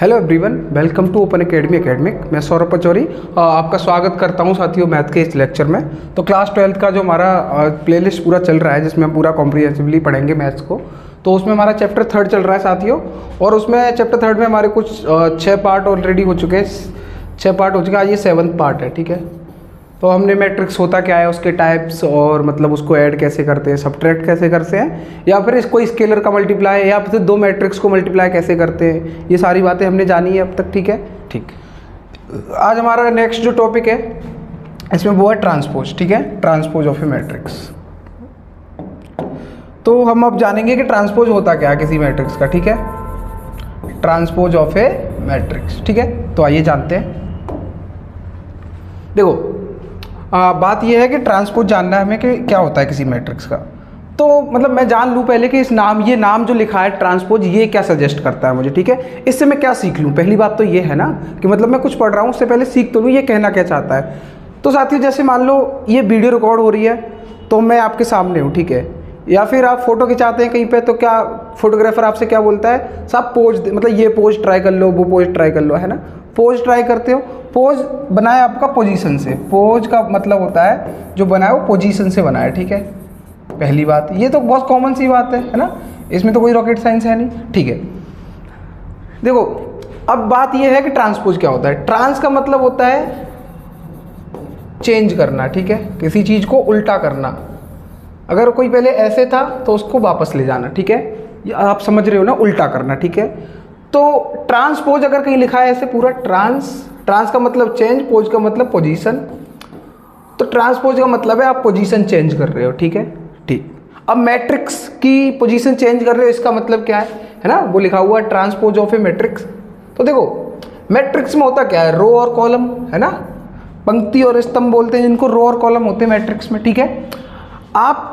Hello everyone, welcome to open academy academic. मैं सौरभ पचौरी आपका स्वागत करता हूं साथियों मैथ के इस लेक्चर में। तो क्लास 12th का जो हमारा प्लेलिस्ट पूरा चल रहा है, जिसमें हम पूरा कॉम्प्रिहेंसिवली पढ़ेंगे मैथ्स को, तो उसमें हमारा चैप्टर 3 चल रहा है साथियों। और उसमें चैप्टर 3 में हमारे कुछ 6 पार्ट ऑलरेडी हो चुके हैं, 6 पार्ट हो चुके हैं। आज ये 7th पार्ट है, ठीक है। तो हमने मैट्रिक्स होता क्या है, उसके टाइप्स, और मतलब उसको ऐड कैसे करते हैं, सब्ट्रैक्ट कैसे करते हैं, या फिर इसको स्केलर का मल्टीप्लाई, या फिर दो मैट्रिक्स को मल्टीप्लाई कैसे करते हैं, ये सारी बातें हमने जानी है अब तक, ठीक है। ठीक, आज हमारा नेक्स्ट जो टॉपिक है इसमें वो है ट्रांसपोज, ठीक है, ट्रांसपोज ऑफ ए मैट्रिक्स। तो हम अब जानेंगे कि ट्रांसपोज होता क्या है किसी मैट्रिक्स का, ठीक है, ट्रांसपोज ऑफ ए मैट्रिक्स, ठीक है। तो आइए जानते हैं। देखो, बात यह है कि ट्रांसपोज जानना है हमें कि क्या होता है किसी मैट्रिक्स का। तो मतलब मैं जान लूँ पहले कि ये नाम जो लिखा है ट्रांसपोज, ये क्या सजेस्ट करता है मुझे, ठीक है। इससे मैं क्या सीख लूँ, पहली बात तो ये है ना कि मतलब मैं कुछ पढ़ रहा हूँ उससे पहले सीख तो लूँ ये कहना क्या चाहता है। तो साथियों, जैसे मान लो ये वीडियो रिकॉर्ड हो रही है तो मैं आपके सामने हूँ, ठीक है, या फिर आप फोटो खिंचाते हैं कहीं पे, तो क्या फोटोग्राफर आपसे क्या बोलता है, साहब पोज, मतलब ये पोज ट्राई कर लो, वो पोज ट्राई कर लो, है ना। पोज ट्राई करते हो, पोज बनाए आपका पोजीशन से। पोज का मतलब होता है जो बनाए वो पोजीशन से बनाए, ठीक है। पहली बात, ये तो बहुत कॉमन सी बात है ना, इसमें तो कोई रॉकेट साइंस है नहीं, ठीक है। देखो, अब बात ये है कि ट्रांसपोज क्या होता है। ट्रांस का मतलब होता है चेंज करना, ठीक है, किसी चीज़ को उल्टा करना। अगर कोई पहले ऐसे था तो उसको वापस ले जाना, ठीक है, ये आप समझ रहे हो ना, उल्टा करना, ठीक है। तो ट्रांसपोज अगर कहीं लिखा है ऐसे पूरा, ट्रांस का मतलब चेंज, पोज का मतलब पोजीशन। तो ट्रांसपोज का मतलब है आप पोजीशन चेंज कर रहे हो, ठीक है। ठीक, अब मैट्रिक्स की पोजीशन चेंज कर रहे हो, इसका मतलब क्या है ना, वो लिखा हुआ है ट्रांसपोज ऑफ ए मैट्रिक्स। तो देखो, मैट्रिक्स में होता क्या है, रो और कॉलम, है ना, पंक्ति और स्तंभ बोलते हैं जिनको, रो और कॉलम होते हैं मैट्रिक्स में, ठीक है। आप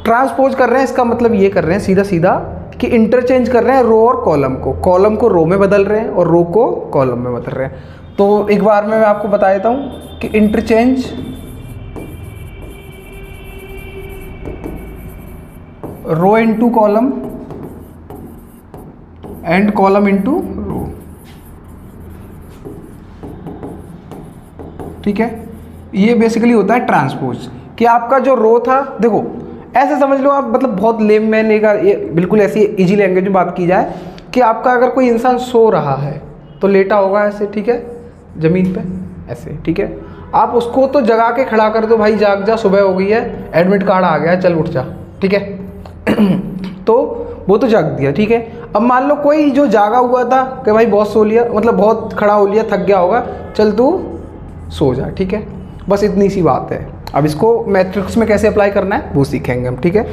ट्रांसपोज कर रहे हैं, इसका मतलब ये कर रहे हैं सीधा सीधा कि इंटरचेंज कर रहे हैं रो और कॉलम को रो में बदल रहे हैं और रो को कॉलम में बदल रहे हैं। तो एक बार मैं आपको बता देता हूं कि interchange row into column and column into row, ठीक है। ये बेसिकली होता है ट्रांसपोज, कि आपका जो रो था, देखो ऐसे समझ लो आप, मतलब बहुत लेमैन का, ये बिल्कुल ऐसी इजी लैंग्वेज में बात की जाए कि आपका अगर कोई इंसान सो रहा है तो लेटा होगा ऐसे, ठीक है, ज़मीन पे ऐसे, ठीक है। आप उसको तो जगा के खड़ा कर दो, भाई जाग जा, सुबह हो गई है, एडमिट कार्ड आ गया है, चल उठ जा, ठीक है। तो वो तो जाग दिया, ठीक है। अब मान लो कोई जो जागा हुआ था कि भाई बहुत सो लिया, मतलब बहुत खड़ा हो लिया, थक गया होगा, चल तू सो जा, ठीक है। बस इतनी सी बात है। अब इसको मैट्रिक्स में कैसे अप्लाई करना है वो सीखेंगे हम, ठीक है।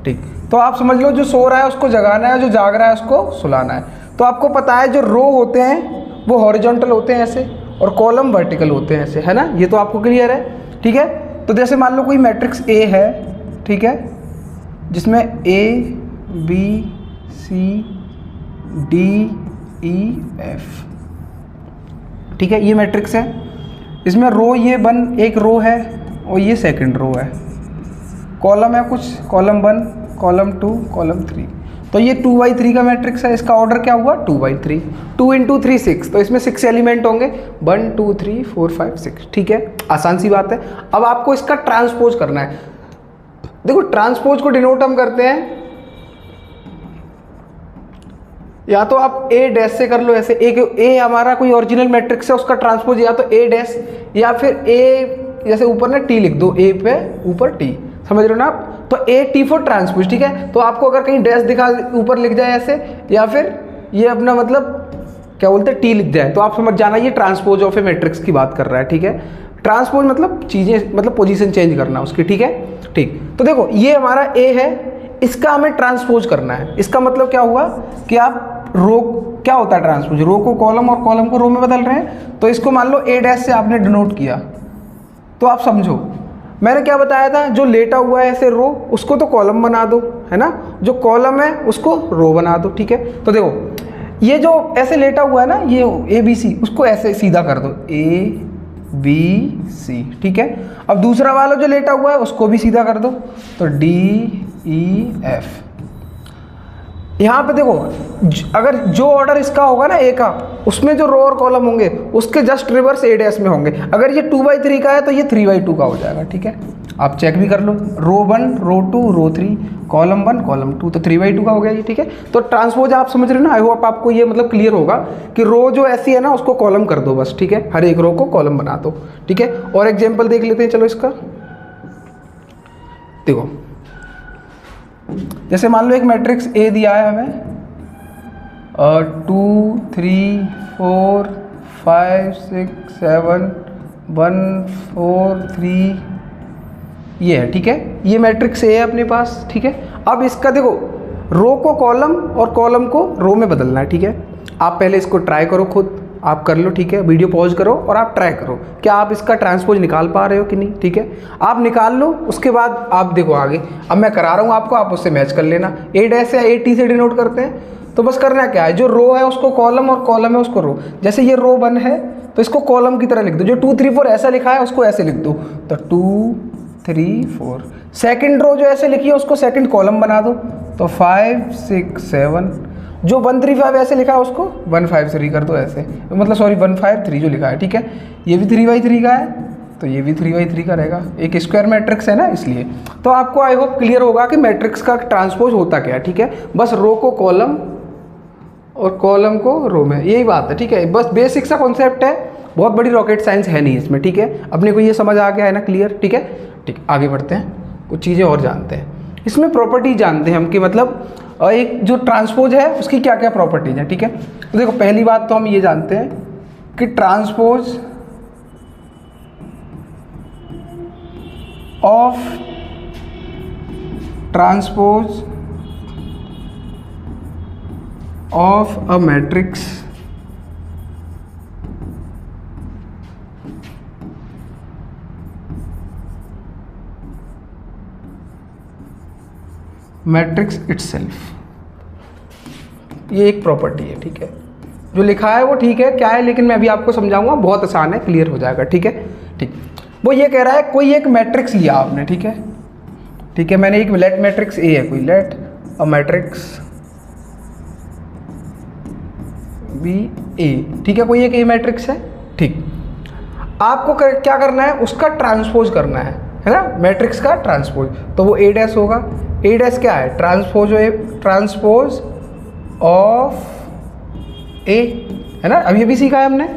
ठीक, तो आप समझ लो जो सो रहा है उसको जगाना है, जो जाग रहा है उसको सुलाना है। तो आपको पता है जो रो होते हैं वो हॉरिजॉन्टल होते हैं ऐसे, और कॉलम वर्टिकल होते हैं ऐसे, है ना, ये तो आपको क्लियर है, ठीक है। तो जैसे मान लो कोई मैट्रिक्स ए है, ठीक है, जिसमें A B C D E F, ठीक है, ये मैट्रिक्स है। इसमें रो ये एक रो है और ये सेकंड रो है, कॉलम है कुछ, कॉलम 1, कॉलम 2, कॉलम 3। तो ये 2/3 का मैट्रिक्स है। इसका ऑर्डर क्या हुआ, 2/3, 2 × 3 6, तो इसमें 6 एलिमेंट होंगे, 1 2 3 4 5 6, ठीक है, आसान सी बात है। अब आपको इसका ट्रांसपोज करना है। देखो, ट्रांसपोज को डिनोट हम करते हैं, या तो आप ए डैश से कर लो ऐसे, ए हमारा कोई ओरिजिनल मैट्रिक्स है, उसका ट्रांसपोज या तो ए डैश, या फिर ए जैसे ऊपर ना टी लिख दो, ए पे ऊपर टी, समझ रहे हो ना आप। तो ए टी फॉर ट्रांसपोज, ठीक है। तो आपको अगर कहीं डैश दिखा ऊपर लिख जाए ऐसे, या फिर ये अपना मतलब क्या बोलते हैं टी लिख जाए, तो आप समझ जाना ये ट्रांसपोज ऑफ ए मैट्रिक्स की बात कर रहा है, ठीक है। ट्रांसपोज मतलब चीज़ें, मतलब पोजीशन चेंज करना उसकी, ठीक है। ठीक, तो देखो ये हमारा ए है, इसका हमें ट्रांसपोज करना है। इसका मतलब क्या हुआ कि आप रो, क्या होता है ट्रांसपोज, रो को कॉलम और कॉलम को रो में बदल रहे हैं। तो इसको मान लो ए डैश से आपने डिनोट किया, तो आप समझो मैंने क्या बताया था, जो लेटा हुआ है ऐसे रो, उसको तो कॉलम बना दो, है ना, जो कॉलम है उसको रो बना दो, ठीक है। तो देखो ये जो ऐसे लेटा हुआ है ना, ये ए बी सी, उसको ऐसे सीधा कर दो, ए बी सी, ठीक है। अब दूसरा वाला जो लेटा हुआ है उसको भी सीधा कर दो, तो डी ई एफ। यहाँ पे देखो अगर जो ऑर्डर इसका होगा ना ए का, उसमें जो रो और कॉलम होंगे उसके जस्ट रिवर्स ए डैश में होंगे। अगर ये 2/3 का है तो ये 3/2 का हो जाएगा, ठीक है। आप चेक भी कर लो, रो 1 रो 2 रो 3 कॉलम 1 कॉलम 2, तो 3/2 का हो गया ये, ठीक है। तो ट्रांसपोज आप समझ रहे हो ना, आई होप आपको ये मतलब क्लियर होगा कि रो जो ऐसी है ना उसको कॉलम कर दो बस, ठीक है। हर एक रो को कॉलम बना दो, ठीक है। और एग्जाम्पल देख लेते हैं, चलो इसका देखो। जैसे मान लो एक मैट्रिक्स ए दिया है हमें 2 3 4 5 6 7 1 4 3 ये है, ठीक है। ये मैट्रिक्स ए है अपने पास, ठीक है। अब इसका देखो रो को कॉलम और कॉलम को रो में बदलना है, ठीक है। आप पहले इसको ट्राई करो, खुद आप कर लो, ठीक है। वीडियो पॉज करो और आप ट्राई करो क्या आप इसका ट्रांसपोज निकाल पा रहे हो कि नहीं, ठीक है। आप निकाल लो, उसके बाद आप देखो आगे। अब मैं करा रहा हूँ आपको, आप उससे मैच कर लेना। ए डैश या ए टी से डिनोट करते हैं, तो बस करना क्या है, जो रो है उसको कॉलम और कॉलम है उसको रो। जैसे ये रो 1 है तो इसको कॉलम की तरह लिख दो, जो 2 3 4 ऐसा लिखा है उसको ऐसे लिख दो, तो 2 3 4। सेकेंड रो जो ऐसे लिखी है उसको सेकेंड कॉलम बना दो, तो 5 6 7। जो 1 3 5 ऐसे लिखा है उसको 1 5 3 कर दो ऐसे, मतलब सॉरी 1 5 3 जो लिखा है, ठीक है। ये भी 3/3 का है तो ये भी 3/3 का रहेगा, एक स्क्वायर मैट्रिक्स है ना इसलिए। तो आपको आई होप क्लियर होगा कि मैट्रिक्स का ट्रांसपोज होता क्या है, ठीक है। बस रो को कॉलम और कॉलम को रो में, यही बात है, ठीक है। बस बेसिक सा कॉन्सेप्ट है, बहुत बड़ी रॉकेट साइंस है नहीं इसमें, ठीक है। अपने को ये समझ आ गया है ना, क्लियर, ठीक है। ठीक, आगे बढ़ते हैं, कुछ चीज़ें और जानते हैं। इसमें प्रॉपर्टी जानते हैं हम कि मतलब एक जो ट्रांसपोज है उसकी क्या क्या प्रॉपर्टीज हैं, ठीक है। तो देखो पहली बात तो हम ये जानते हैं कि transpose of a matrix itself, ये एक प्रॉपर्टी है, ठीक है। जो लिखा है वो ठीक है, क्या है, लेकिन मैं अभी आपको समझाऊंगा, बहुत आसान है, क्लियर हो जाएगा, ठीक है। ठीक, वो ये कह रहा है कोई एक मैट्रिक्स लिया आपने, ठीक है, ठीक है। मैंने एक लेट मैट्रिक्स ए है, कोई लेट अ मैट्रिक्स बी ए, ठीक है। कोई एक ए मैट्रिक्स है, ठीक। आपको क्या करना है, उसका ट्रांसपोज करना है ना, मैट्रिक्स का ट्रांसपोज। तो वो ए डैश होगा। ए डैश क्या है, ट्रांसपोज ऑफ ए, है ना, अभी अभी सीखा है हमने।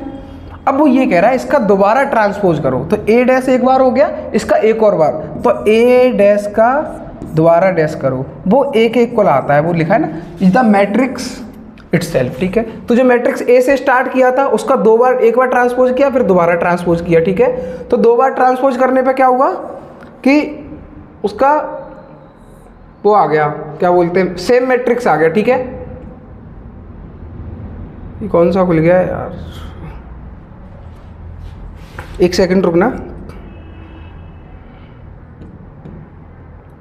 अब वो ये कह रहा है इसका दोबारा ट्रांसपोज करो, तो ए डैश एक बार हो गया, इसका एक और बार, तो ए डैश का दोबारा डैश करो, वो एक एक को लाता है, वो लिखा है ना, इज द मैट्रिक्स इटसेल्फ, ठीक है। तो जो मैट्रिक्स ए से स्टार्ट किया था उसका दो बार, एक बार ट्रांसपोज किया फिर दोबारा ट्रांसपोज किया, ठीक है। तो दो बार ट्रांसपोज करने पे क्या हुआ कि उसका वो आ गया, क्या बोलते हैं, सेम मैट्रिक्स आ गया, ठीक है। ये कौन सा खुल गया है यार, एक सेकंड रुकना।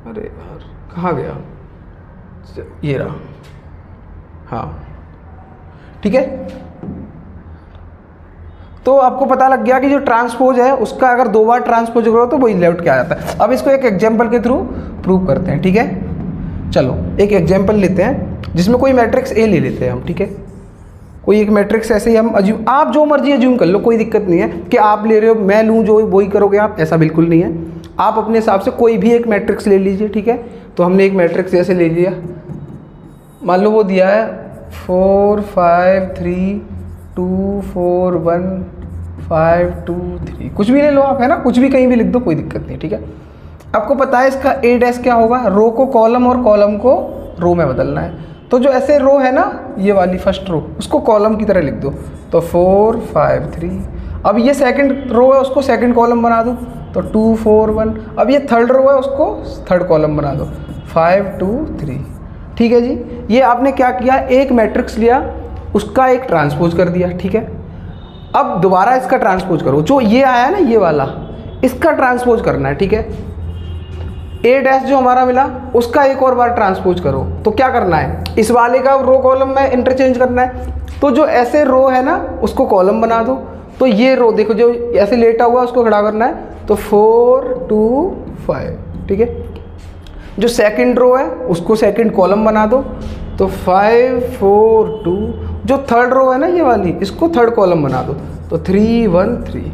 अरे यार कहाँ गया, ये रहा, हाँ ठीक है। तो आपको पता लग गया कि जो ट्रांसपोज है उसका अगर दो बार ट्रांसपोज करो तो वही लेफ्ट क्या आ जाता है। अब इसको एक एग्जांपल के थ्रू प्रूव करते हैं, ठीक है। चलो एक एग्जांपल लेते हैं जिसमें कोई मैट्रिक्स ए ले लेते हैं हम, ठीक है। कोई एक मैट्रिक्स ऐसे ही हम अज्यूम, आप जो मर्जी अज्यूम कर लो, कोई दिक्कत नहीं है कि आप ले रहे हो मैं लूँ जो वही करोगे आप, ऐसा बिल्कुल नहीं है। आप अपने हिसाब से कोई भी एक मैट्रिक्स ले लीजिए, ठीक है। तो हमने एक मैट्रिक्स ऐसे ले लिया, मान लो वो दिया है 4 5 3 2 4 1 5 2 3, कुछ भी ले लो आप, है ना, कुछ भी कहीं भी लिख दो, कोई दिक्कत नहीं, ठीक है। आपको पता है इसका ए डैश क्या होगा, रो को कॉलम और कॉलम को रो में बदलना है। तो जो ऐसे रो है ना, ये वाली फर्स्ट रो, उसको कॉलम की तरह लिख दो, तो 4 5 3। अब ये सेकंड रो है उसको सेकंड कॉलम बना दो, तो 2 4 1। अब ये थर्ड रो है उसको थर्ड कॉलम बना दो, 5 2 3, ठीक है जी। ये आपने क्या किया, एक मैट्रिक्स लिया उसका एक ट्रांसपोज कर दिया, ठीक है। अब दोबारा इसका ट्रांसपोज करो, जो ये आया ना ये वाला, इसका ट्रांसपोज करना है, ठीक है। ए डैश जो हमारा मिला उसका एक और बार ट्रांसपोज करो, तो क्या करना है, इस वाले का रो कॉलम में इंटरचेंज करना है। तो जो ऐसे रो है ना उसको कॉलम बना दो, तो ये रो देखो जो ऐसे लेटा हुआ उसको खड़ा करना है, तो 4 2 5, ठीक है। जो सेकंड रो है उसको सेकंड कॉलम बना दो, तो 5 4 2। जो थर्ड रो है ना ये वाली, इसको थर्ड कॉलम बना दो, तो 3 1 3।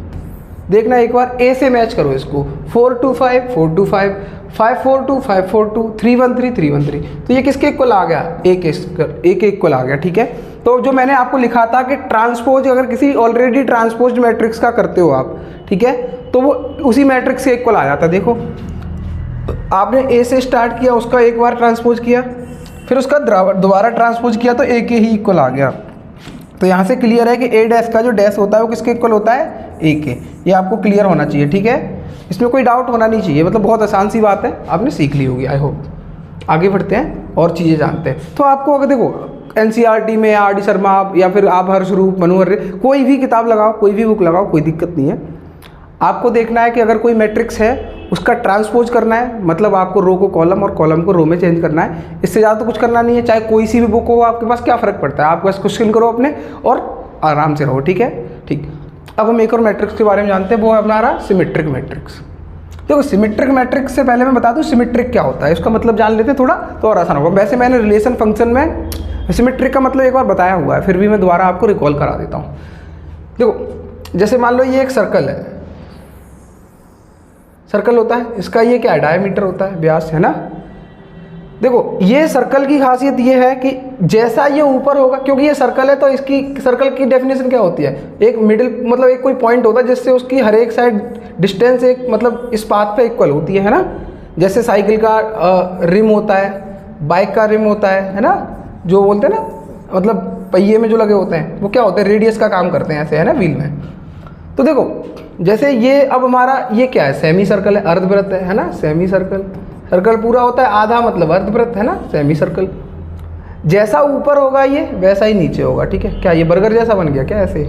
देखना एक बार ए से मैच करो इसको, 4 2 5 4 2 5 5 4 2 5 4 2 3 1 3 3 1 3। तो ये किसके इक्वल आ गया, ए के इक्वल आ गया। ठीक है, तो जो मैंने आपको लिखा था कि ट्रांसपोज अगर किसी ऑलरेडी ट्रांसपोज मैट्रिक्स का करते हो आप, ठीक है, तो वो उसी मैट्रिक्स के इक्वल आ जाता है। देखो आपने ए से स्टार्ट किया, उसका एक बार ट्रांसपोज किया, फिर उसका दोबारा ट्रांसपोज किया, तो ए के ही इक्वल आ गया। तो यहाँ से क्लियर है कि ए डैश का जो डैश होता है वो किसके इक्वल होता है, ए के। ये आपको क्लियर होना चाहिए। ठीक है, इसमें कोई डाउट होना नहीं चाहिए, मतलब बहुत आसान सी बात है, आपने सीख ली होगी आई होप। आगे बढ़ते हैं और चीज़ें जानते हैं। तो आपको अगर देखो NCERT में या RD शर्मा या फिर आप हर्षरूप मनोहर कोई भी किताब लगाओ, कोई भी बुक लगाओ, कोई दिक्कत नहीं है। आपको देखना है कि अगर कोई मैट्रिक्स है उसका ट्रांसपोज करना है, मतलब आपको रो को कॉलम और कॉलम को रो में चेंज करना है। इससे ज़्यादा तो कुछ करना नहीं है, चाहे कोई सी भी बुक हो आपके पास, क्या फ़र्क पड़ता है। आप बस क्वेश्चन करो अपने और आराम से रहो। ठीक है, ठीक। अब हम एक और मैट्रिक्स के बारे में जानते हैं, वो है हमारा सिमेट्रिक मैट्रिक्स। देखो सिमेट्रिक मैट्रिक्स से पहले मैं बता दूं सिमेट्रिक क्या होता है, इसका मतलब जान लेते हैं थोड़ा, तो और आसान होगा। वैसे मैंने रिलेशन फंक्शन में सिमेट्रिक का मतलब एक बार बताया हुआ है, फिर भी मैं दोबारा आपको रिकॉल करा देता हूँ। देखो जैसे मान लो ये एक सर्कल है, सर्कल होता है, इसका ये क्या है, डायमीटर होता है, व्यास है ना। देखो ये सर्कल की खासियत ये है कि जैसा ये ऊपर होगा, क्योंकि ये सर्कल है तो इसकी सर्कल की डेफिनेशन क्या होती है, एक मिडिल मतलब एक कोई पॉइंट होता है जिससे उसकी हर एक साइड डिस्टेंस एक मतलब इस पाथ पे इक्वल होती है ना। जैसे साइकिल का रिम होता है, बाइक का रिम होता है ना, जो बोलते हैं ना, मतलब पहिए में जो लगे होते हैं वो क्या होते हैं, रेडियस का काम करते हैं ऐसे, है ना, व्हील में। तो देखो जैसे ये अब हमारा ये क्या है, सेमी सर्कल है, अर्धवृत्त है ना, सेमी सर्कल। सर्कल पूरा होता है आधा, मतलब अर्धवृत्त है ना, सेमी सर्कल। जैसा ऊपर होगा ये वैसा ही नीचे होगा। ठीक है, क्या ये बर्गर जैसा बन गया क्या ऐसे,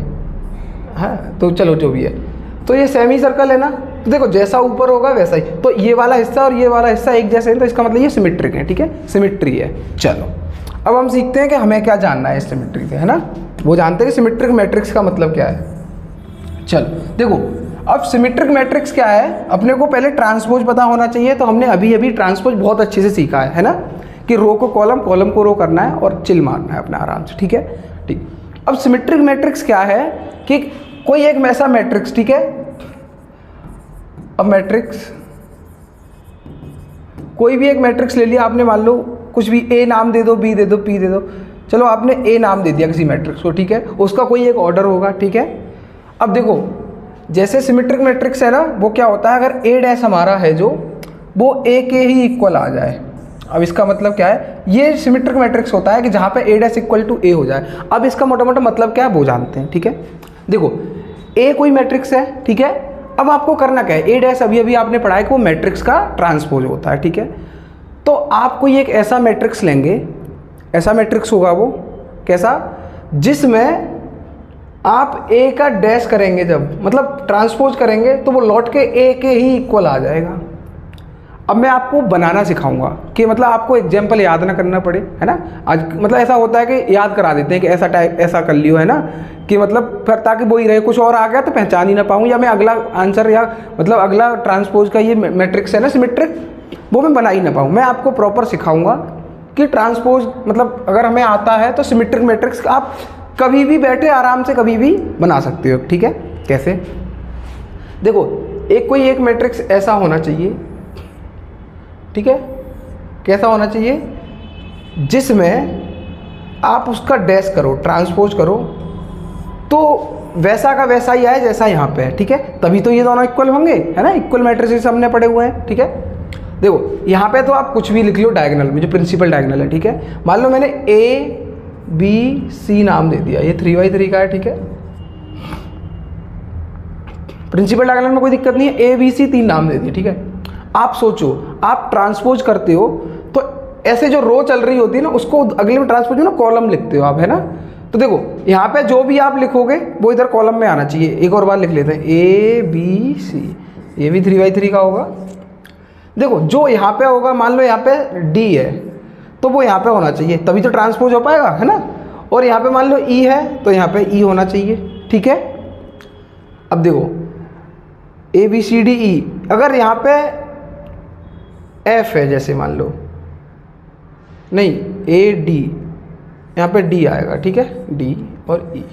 हाँ तो चलो जो भी है, तो ये सेमी सर्कल है ना। तो देखो जैसा ऊपर होगा वैसा ही, तो ये वाला हिस्सा और ये वाला हिस्सा एक जैसे है, तो इसका मतलब ये सिमेट्रिक है। ठीक है, सिमेट्री है। चलो अब हम सीखते हैं कि हमें क्या जानना है इस सिमेट्री से, है ना। वो जानते हैं कि सिमेट्रिक मैट्रिक्स का मतलब क्या है। चलो देखो अब सिमेट्रिक मैट्रिक्स क्या है, अपने को पहले ट्रांसपोज पता होना चाहिए। तो हमने अभी अभी ट्रांसपोज बहुत अच्छे से सीखा है ना, कि रो को कॉलम, कॉलम को रो करना है और चिल मारना है अपना आराम से। ठीक है, ठीक। अब सिमेट्रिक मैट्रिक्स क्या है कि कोई एक ऐसा मैट्रिक्स, ठीक है, अब मैट्रिक्स कोई भी एक मैट्रिक्स ले लिया आपने, मान लो कुछ भी, ए नाम दे दो, बी दे दो, पी दे दो, चलो आपने ए नाम दे दिया किसी मैट्रिक्स को। ठीक है, उसका कोई एक ऑर्डर होगा। ठीक है, अब देखो जैसे सिमेट्रिक मैट्रिक्स है ना, वो क्या होता है, अगर ए डैश हमारा है जो, वो ए के ही इक्वल आ जाए। अब इसका मतलब क्या है, ये सिमेट्रिक मैट्रिक्स होता है कि जहाँ पे ए डैश इक्वल टू ए हो जाए। अब इसका मोटा मोटा मतलब क्या है वो जानते हैं। ठीक है, देखो ए कोई मैट्रिक्स है, ठीक है, अब आपको करना क्या है, ए डैश अभी अभी आपने पढ़ा है कि वो मैट्रिक्स का ट्रांसपोज होता है। ठीक है, तो आप कोई एक ऐसा मैट्रिक्स लेंगे, ऐसा मैट्रिक्स होगा वो कैसा, जिसमें आप ए का डैश करेंगे, जब मतलब ट्रांसपोज करेंगे तो वो लौट के ए के ही इक्वल आ जाएगा। अब मैं आपको बनाना सिखाऊंगा कि मतलब आपको एग्जाम्पल याद ना करना पड़े, है ना। आज मतलब ऐसा होता है कि याद करा देते हैं कि ऐसा टाइप ऐसा कर लियो, है ना, कि मतलब फिर ताकि वो ही रहे, कुछ और आ गया तो पहचान ही ना पाऊँ, या मैं अगला आंसर या मतलब अगला ट्रांसपोज का ये मैट्रिक्स है ना सिमेट्रिक, वो मैं बना ही ना पाऊँ। मैं आपको प्रॉपर सिखाऊंगा कि ट्रांसपोज मतलब अगर हमें आता है तो सिमेट्रिक मैट्रिक्स आप कभी भी बैठे आराम से कभी भी बना सकते हो। ठीक है, कैसे, देखो एक कोई एक मैट्रिक्स ऐसा होना चाहिए, ठीक है, कैसा होना चाहिए, जिसमें आप उसका डैश करो, ट्रांसपोज करो, तो वैसा का वैसा ही आए जैसा यहाँ पे है। ठीक है, तभी तो ये दोनों इक्वल होंगे, है ना, इक्वल मैट्रिसेस हमने पढ़े हुए हैं। ठीक है, देखो यहाँ पे तो आप कुछ भी लिख लो डायगोनल में, जो प्रिंसिपल डायगोनल है। ठीक है, मान लो मैंने ए बी सी नाम दे दिया, ये 3×3 का है। ठीक है, प्रिंसिपल डायगोनल में कोई दिक्कत नहीं है, ए बी सी 3 नाम दे दिए। ठीक है, आप सोचो आप ट्रांसपोज करते हो तो ऐसे जो रो चल रही होती है ना, उसको अगले में ट्रांसपोज ना कॉलम लिखते हो आप, है ना। तो देखो यहाँ पे जो भी आप लिखोगे वो इधर कॉलम में आना चाहिए। एक और बार लिख लेते हैं, ए बी सी, ये भी 3×3 का होगा। देखो जो यहाँ पे होगा, मान लो यहाँ पे डी है तो वो यहाँ पे होना चाहिए, तभी तो ट्रांसपोज हो पाएगा, है ना। और यहाँ पे मान लो ई है तो यहाँ पे ई होना चाहिए। ठीक है, अब देखो ए बी सी डी ई, अगर यहाँ पे एफ है जैसे मान लो, नहीं ए डी, यहाँ पे डी आएगा, ठीक है, डी और ई।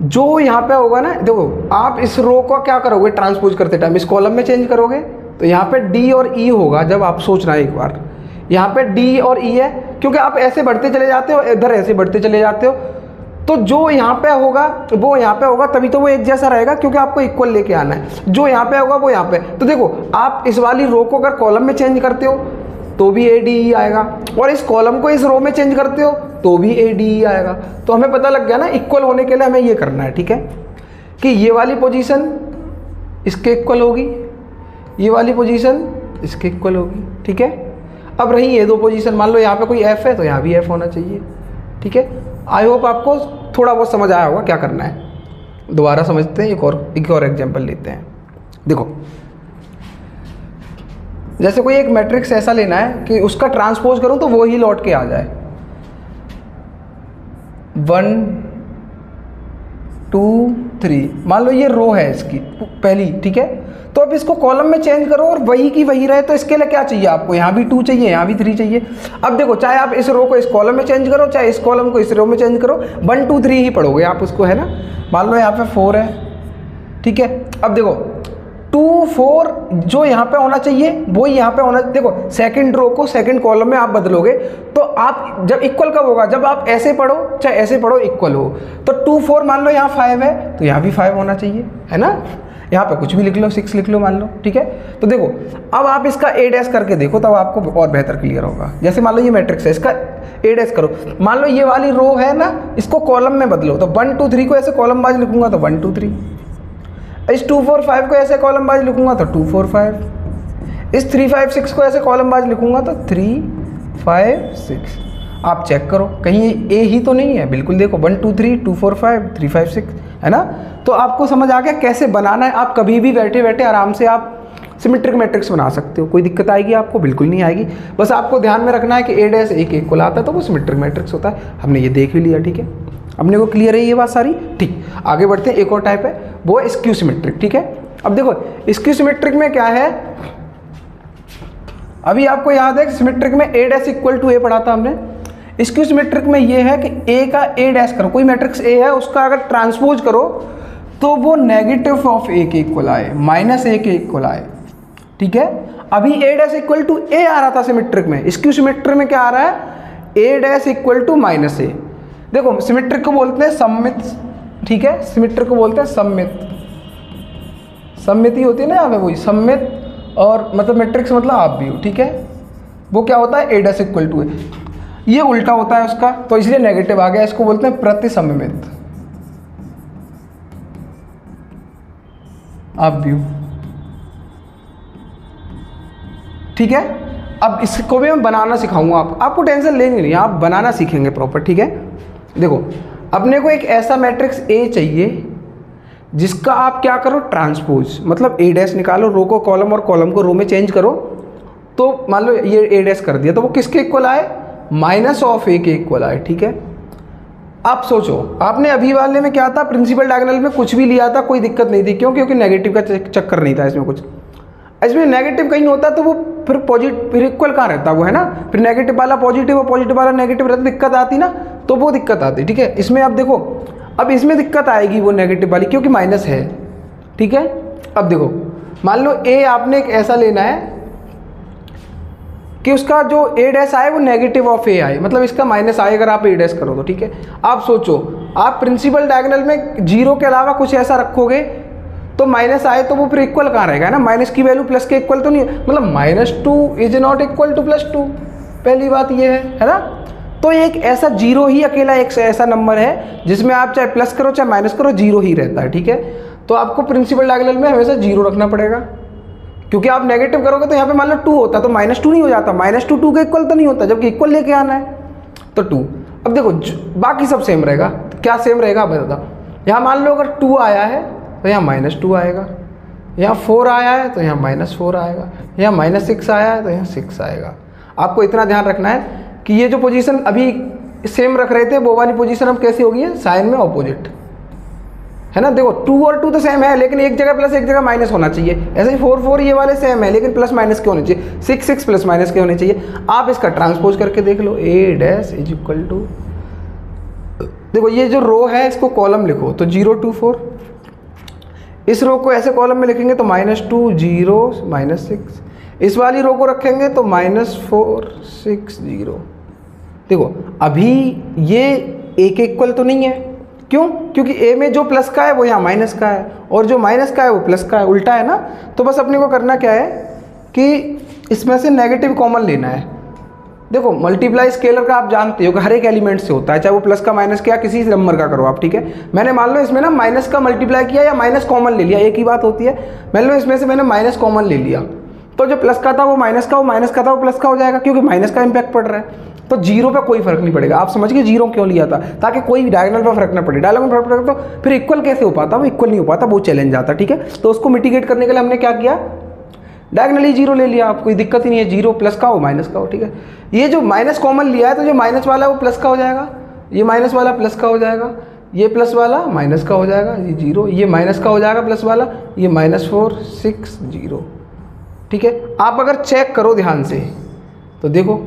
जो यहाँ पे होगा ना, देखो आप इस रो को क्या करोगे ट्रांसपोज करते टाइम, इस कॉलम में चेंज करोगे तो यहाँ पे डी और ई होगा। जब आप सोचना एक बार, यहाँ पे डी और ई है, क्योंकि आप ऐसे बढ़ते चले जाते हो, इधर ऐसे बढ़ते चले जाते हो, तो जो यहाँ पे होगा वो यहाँ पे होगा, तभी तो वो एक जैसा रहेगा, क्योंकि आपको इक्वल लेके आना है। जो यहाँ पे होगा वो यहाँ पे। तो देखो आप इस वाली रो को अगर कॉलम में चेंज करते हो तो भी ए डी ई आएगा, और इस कॉलम को इस रो में चेंज करते हो तो भी ए डी ई आएगा। तो हमें पता लग गया ना, इक्वल होने के लिए हमें ये करना है, ठीक है, कि ये वाली पोजीशन इसके इक्वल होगी, ये वाली पोजीशन इसके इक्वल होगी, ठीक है। अब रही ये दो पोजीशन, मान लो यहाँ पे कोई एफ है तो यहाँ भी एफ होना चाहिए, ठीक है। आई होप आपको थोड़ा बहुत समझ आया होगा क्या करना है। दोबारा समझते हैं, एक और एग्जाम्पल लेते हैं। देखो जैसे कोई एक मैट्रिक्स ऐसा लेना है कि उसका ट्रांसपोज करूं तो वो ही लौट के आ जाए, 1 2 3, मान लो ये रो है इसकी पहली, ठीक है। तो अब इसको कॉलम में चेंज करो और वही की वही रहे, तो इसके लिए क्या चाहिए आपको, यहाँ भी 2 चाहिए, यहाँ भी 3 चाहिए। अब देखो चाहे आप इस रो को इस कॉलम में चेंज करो, चाहे इस कॉलम को इस रो में चेंज करो, 1 2 3 ही पढ़ोगे आप उसको, है ना। मान लो यहाँ पे 4 है, ठीक है। अब देखो 2 4 जो यहाँ पे होना चाहिए वो यहाँ पे होना, देखो सेकंड रो को सेकंड कॉलम में आप बदलोगे तो आप जब इक्वल कब होगा, जब आप ऐसे पढ़ो चाहे ऐसे पढ़ो इक्वल हो। तो 2 4 मान लो यहाँ 5 है तो यहाँ भी 5 होना चाहिए, है ना। यहाँ पे कुछ भी लिख लो, 6 लिख लो मान लो, ठीक है। तो देखो अब आप इसका ए डैश करके देखो, तब आपको और बेहतर क्लियर होगा। जैसे मान लो ये मैट्रिक्स है, इसका ए डैश करो, मान लो ये वाली रो है ना, इसको कॉलम में बदलो, तो 1 2 3 को ऐसे कॉलम वाइज लिखूंगा तो 1 2 3, इस 2 4 5 को ऐसे कॉलम वाइज लिखूंगा तो 2 4 5, इस 3 5 6 को ऐसे कॉलम वाइज लिखूंगा तो 3 5 6। आप चेक करो कहीं ए ही तो नहीं है, बिल्कुल देखो 1 2 3 2 4 5 3 5 6, है ना। तो आपको समझ आ गया कैसे बनाना है। आप कभी भी बैठे बैठे आराम से आप सिमेट्रिक मैट्रिक्स बना सकते हो, कोई दिक्कत आएगी आपको, बिल्कुल नहीं आएगी। बस आपको ध्यान में रखना है कि ए डैश एक इक्वल आता है तो वो सिमेट्रिक मैट्रिक्स होता है। हमने ये देख भी लिया, ठीक है, अपने को क्लियर है ये बात सारी, ठीक। आगे बढ़ते हैं, एक और टाइप है वो है स्क्यू सिमेट्रिक, ठीक है। अब देखो स्क्यू सिमेट्रिक में क्या है, अभी आपको याद है कि सिमेट्रिक में ए डैश इक्वल टू ए पढ़ा था हमने। स्क्यू सिमेट्रिक में ये है कि ए का ए डैश करो, कोई मैट्रिक्स ए है उसका अगर ट्रांसपोज करो तो वो नेगेटिव ऑफ ए के इक्वल आए, माइनस ए के इक्वल आए, ठीक है। अभी ए डैश इक्वल टू ए आ रहा था सिमेट्रिक में, स्क्यू सिमेट्रिक में क्या आ रहा है, ए डैश इक्वल टू माइनस ए। देखो सिमेट्रिक को बोलते हैं सममित, ठीक है, सिमेट्रिक को बोलते हैं सममित, सममिति होती है ना यहाँ पे, वही सममित, और मतलब मैट्रिक्स मतलब आप भी हो, ठीक है। वो क्या होता है, ए डैश इक्वल टू ए, ये उल्टा होता है उसका, तो इसलिए नेगेटिव आ गया, इसको बोलते हैं प्रतिसममित, आप भी हो, ठीक है। अब इसको भी मैं बनाना सिखाऊंगा आपको टेंशन लेनी नहीं, आप बनाना सीखेंगे प्रॉपर, ठीक है। देखो अपने को एक ऐसा मैट्रिक्स ए चाहिए जिसका आप क्या करो ट्रांसपोज, मतलब ए डैश निकालो, रो को कॉलम और कॉलम को रो में चेंज करो, तो मान लो ये ए डैश कर दिया तो वो किसके इक्वल आए, माइनस ऑफ ए के इक्वल आए, ठीक है। आप सोचो आपने अभी वाले में क्या था, प्रिंसिपल डायगोनल में कुछ भी लिया था कोई दिक्कत नहीं थी, क्यों, क्योंकि नेगेटिव का चक्कर नहीं था इसमें कुछ, इसमें नेगेटिव कहीं होता तो वो फिर पॉजिटिव, फिर इक्वल कहाँ रहता वो, है ना। फिर नेगेटिव वाला पॉजिटिव और पॉजिटिव वाला नेगेटिव रहता, दिक्कत आती ना, तो वो दिक्कत आती, ठीक है। इसमें आप देखो अब इसमें दिक्कत आएगी वो नेगेटिव वाली, क्योंकि माइनस है, ठीक है। अब देखो मान लो ए आपने एक ऐसा लेना है कि उसका जो ए डैश आए वो नेगेटिव ऑफ ए आए, मतलब इसका माइनस आए अगर आप ए डैश करो तो, ठीक है। आप सोचो आप प्रिंसिपल डायगोनल में जीरो के अलावा कुछ ऐसा रखोगे तो माइनस आए तो वो फिर इक्वल कहाँ रहेगा, है ना। माइनस की वैल्यू प्लस के इक्वल तो नहीं, मतलब -2 इज नॉट इक्वल टू +2, पहली बात ये है ना। तो एक ऐसा जीरो ही अकेला एक ऐसा नंबर है जिसमें आप चाहे प्लस करो चाहे माइनस करो जीरो ही रहता है, ठीक है। तो आपको प्रिंसिपल डायगोनल में हमेशा जीरो रखना पड़ेगा, क्योंकि आप नेगेटिव करोगे तो यहाँ पे मान लो 2 होता तो -2 नहीं हो जाता, -2 2 के इक्वल तो नहीं होता, जबकि इक्वल लेके आना है तो 2। अब देखो बाकी सब सेम रहेगा, क्या सेम रहेगा बता, यहाँ मान लो अगर 2 आया है तो यहाँ -2 आएगा, यहाँ 4 आया है तो यहाँ -4 आएगा, यहाँ -6 आया है तो यहाँ 6 आएगा। आपको इतना ध्यान रखना है कि ये जो पोजीशन अभी सेम रख रहे थे वो वाली पोजीशन अब कैसी होगी है, साइन में ऑपोजिट, है ना। देखो 2 और 2 तो सेम है, लेकिन एक जगह प्लस एक जगह माइनस होना चाहिए। ऐसे ही 4 4 ये वाले सेम है, लेकिन प्लस माइनस के होने चाहिए। 6 6 प्लस माइनस के होने चाहिए। आप इसका ट्रांसपोज करके देख लो, A dash is equal to, देखो ये जो रो है इसको कॉलम लिखो तो 0 2 4, इस रो को ऐसे कॉलम में लिखेंगे तो -2 0 -6, इस वाली रो को रखेंगे तो -4 6 0। देखो अभी ये A के इक्वल तो नहीं है, क्यों? क्योंकि A में जो प्लस का है वो यहाँ माइनस का है, और जो माइनस का है वो प्लस का है, उल्टा है ना। तो बस अपने को करना क्या है कि इसमें से नेगेटिव कॉमन लेना है। देखो मल्टीप्लाई स्केलर का आप जानते हो कि हर एक एलिमेंट से होता है, चाहे वो प्लस का माइनस का या किसी नंबर का करो आप, ठीक है। मैंने मान लो इसमें ना माइनस का मल्टीप्लाई किया या माइनस कॉमन ले लिया, एक ही बात होती है। मान लो इसमें से मैंने माइनस कॉमन ले लिया, तो जो प्लस का था वो माइनस का, वो माइनस का था वो प्लस का हो जाएगा, क्योंकि माइनस का इम्पैक्ट पड़ रहा है। तो जीरो पे कोई फर्क नहीं पड़ेगा। आप समझ गए जीरो क्यों लिया था? ताकि कोई डायगोनल पर फर्क ना पड़े। डायगोनल पर फर्क पड़ेगा तो फिर इक्वल कैसे हो पाता? वो इक्वल नहीं हो पाता, वो चैलेंज आता, ठीक है। तो उसको मिटिगेट करने के लिए हमने क्या किया, डायगोनली जीरो ले लिया। आप कोई दिक्कत ही नहीं है, जीरो प्लस का हो माइनस का हो, ठीक है। ये जो माइनस कॉमन लिया है तो जो माइनस वाला है वो प्लस का हो जाएगा, ये माइनस वाला प्लस का हो जाएगा, ये प्लस वाला माइनस का हो जाएगा, ये जीरो, ये माइनस का हो जाएगा प्लस वाला, ये -4 6 0, ठीक है। आप अगर चेक करो ध्यान से तो देखो